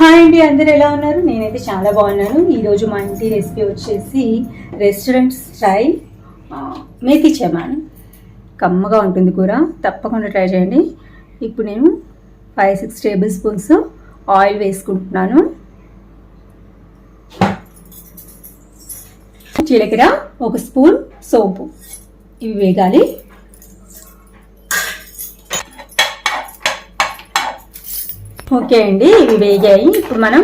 Hi అండి, అందరు ఎలా ఉన్నారు? నేనైతే చాలా బాగున్నాను. ఈరోజు మా ఇంటి రెసిపీ వచ్చేసి రెస్టారెంట్ స్టైల్ మేతి చెమాన్. కమ్మగా ఉంటుంది కూర, తప్పకుండా ట్రై చేయండి. ఇప్పుడు నేను 5-6 టేబుల్ స్పూన్స్ ఆయిల్ వేసుకుంటున్నాను. జీలకర్ర, 1 స్పూన్ సోంపు, ఇవి వేగాలి. ఓకే అండి, ఇవి వేగాయి. ఇప్పుడు మనం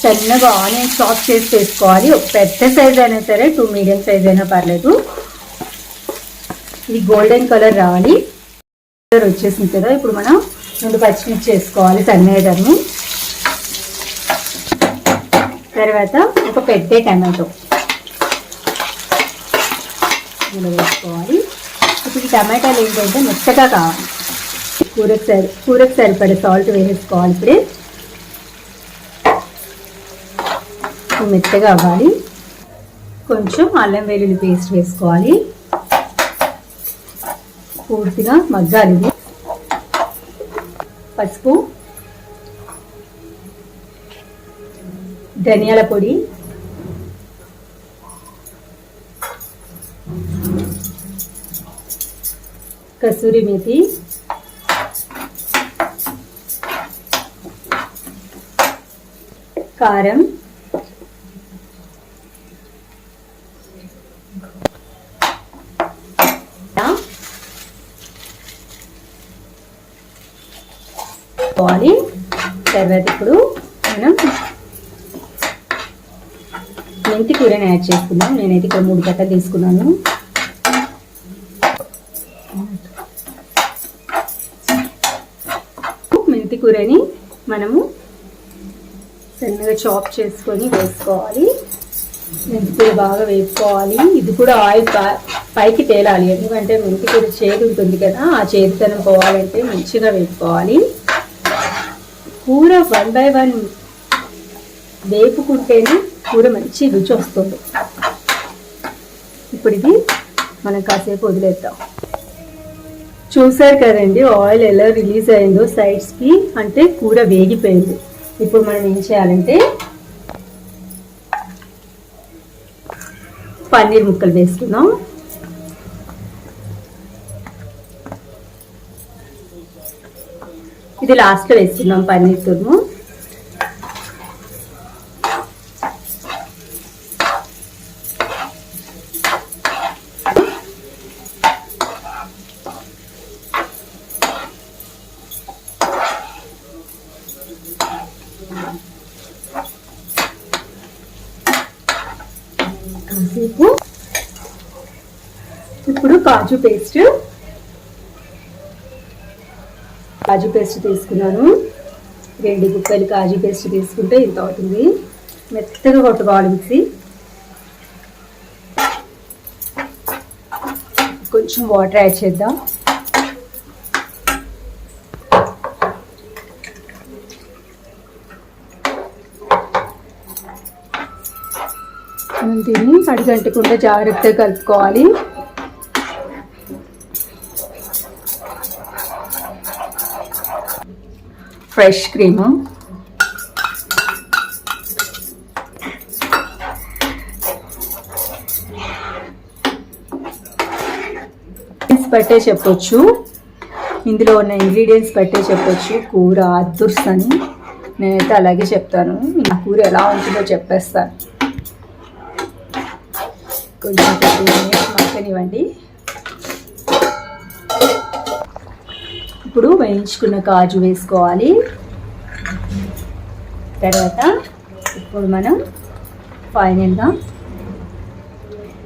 సన్నగా ఆనియన్ చాప్ చేసి వేసుకోవాలి. ఒక పెద్ద సైజ్ అయినా సరే, 2 మీడియం సైజ్ అయినా పర్లేదు. ఇది గోల్డెన్ కలర్ రావాలి. కలర్ వచ్చేసింది కదా, ఇప్పుడు మనం 2 పచ్చిమిర్చి వేసుకోవాలి సన్నగాని. తర్వాత ఒక పెద్ద టమాటో ఇలా వేసుకోవాలి. ఇప్పుడు ఈ టమాటాలు ఏంటంటే మెత్తగా కావాలి. కూరకు సరిపడే సాల్ట్ వేసుకోవాలి. ఇప్పుడే మెత్తగా అవ్వాలి. కొంచెం అల్లం వెల్లుల్లి పేస్ట్ వేసుకోవాలి. పూర్తిగా మగ్గాలి. పసుపు, ధనియాల పొడి, కసూరి మేతి, కారం, తర్వాత ఇప్పుడు మనం మెంతి కూరని యాడ్ చేసుకుందాం. నేనైతే ఇక్కడ 3 కట్టలు తీసుకున్నాను. మెంతి కూరని మనము సన్నగా చాప్ చేసుకొని వేసుకోవాలి. మెంతికూర బాగా వేసుకోవాలి. ఇది కూడా ఆయిల్ పైకి తేలాలి, ఎందుకంటే మెంతికూర చేదు ఉంటుంది కదా, ఆ చేదుతనం పోవాలంటే మంచిగా వేసుకోవాలి. కూర 1 by 1 వేపుకుంటేనే కూర మంచి రుచి వస్తుంది. ఇప్పుడు ఇది మనం కాసేపు వదిలేద్దాం. చూసారు కదండి ఆయిల్ ఎలా రిలీజ్ అయిందో సైడ్స్కి, అంటే కూర వేగిపోయింది. ఇప్పుడు మనం ఏం చేయాలంటే పన్నీర్ ముక్కలు వేసుకుందాం. ఇది లాస్ట్లో వేసుకుందాం పన్నీర్ తురుము. ఇప్పుడు కాజు పేస్ట్ తీసుకున్నాను. 2 గుప్పలు కాజు పేస్ట్ తీసుకుంటే ఇంత అవుతుంది. మెత్తగా కొట్టుకోవాలి మిక్సీ. కొంచెం వాటర్ యాడ్ చేద్దాం. దీన్ని అడుగంటకుండా జాగ్రత్తగా కలుపుకోవాలి. ఫ్రెష్ క్రీము, పట్టే చెప్పొచ్చు, ఇందులో ఉన్న ఇంగ్రీడియంట్స్ పట్టే చెప్పొచ్చు. కూర అద్దుర్స్ అని నేనైతే అలాగే చెప్తాను. నా కూర ఎలా ఉంటుందో చెప్పేస్తాను. కొంచెం మగ్గనివ్వండి. ఇప్పుడు వేయించుకున్న కాజు వేసుకోవాలి. తర్వాత ఇప్పుడు మనం ఫైనల్గా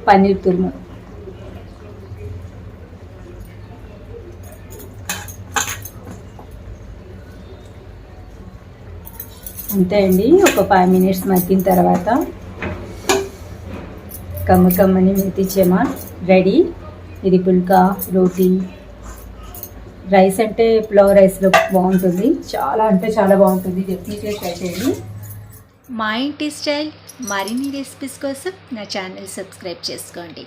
పన్నీర్ తురుము. అంతే అండి. ఒక 5 మినిట్స్ మగ్గిన తర్వాత కమ్మని మేతి చెమాన్ రెడీ. ఇది పుల్కా, రోటీ, రైస్ అంటే పులావ్ రైస్లో బాగుంటుంది. చాలా అంటే చాలా బాగుంటుంది. డెఫినెట్గా ట్రై చేయండి. మా ఇంటి స్టైల్ మరిన్ని రెసిపీస్ కోసం నా ఛానల్ సబ్స్క్రైబ్ చేసుకోండి.